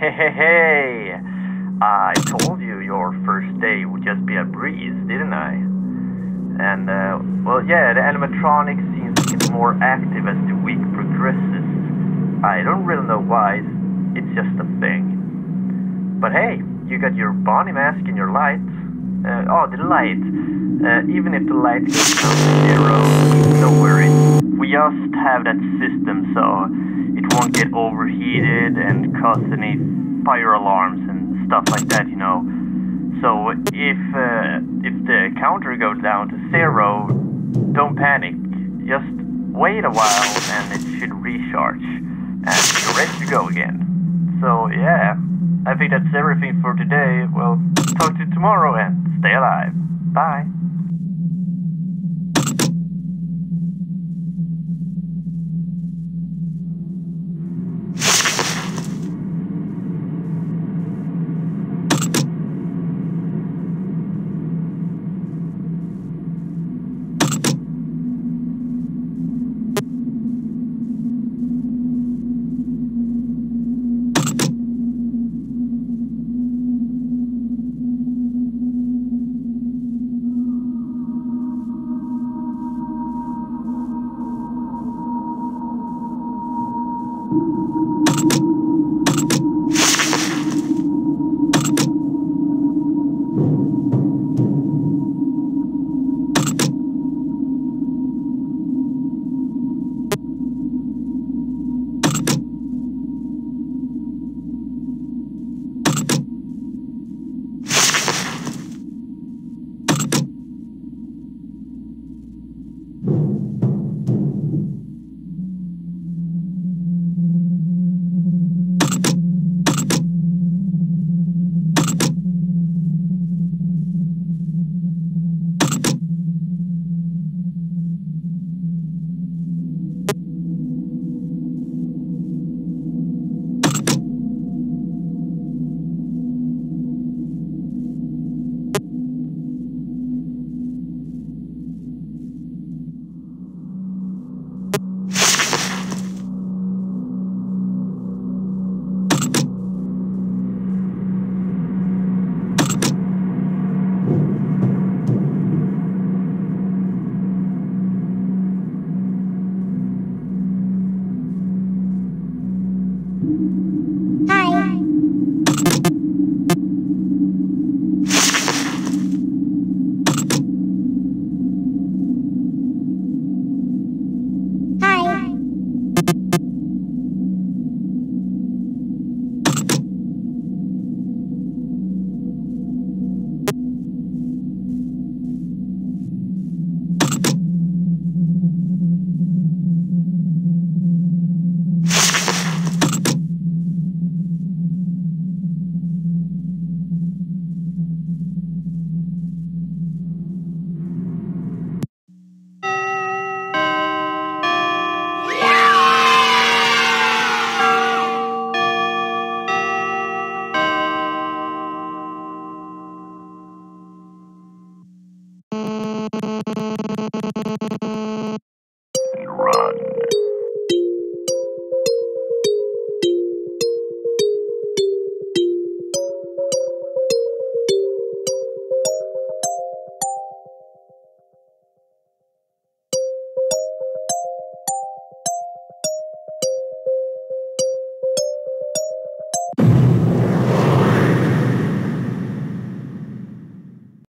Hey, I told you your first day would just be a breeze, didn't I? And, well, yeah, the animatronics seems to get more active as the week progresses. I don't really know why, it's just a thing. But hey, you got your Bonnie mask and your lights. The light. Even if the light goes down to zero, no worries. We just have that system so it won't get overheated and cause any fire alarms and stuff like that, you know. So if the counter goes down to zero, don't panic. Just wait a while and it should recharge. And you're ready to go again. So yeah, I think that's everything for today. Well, talk to you tomorrow and stay alive. Bye.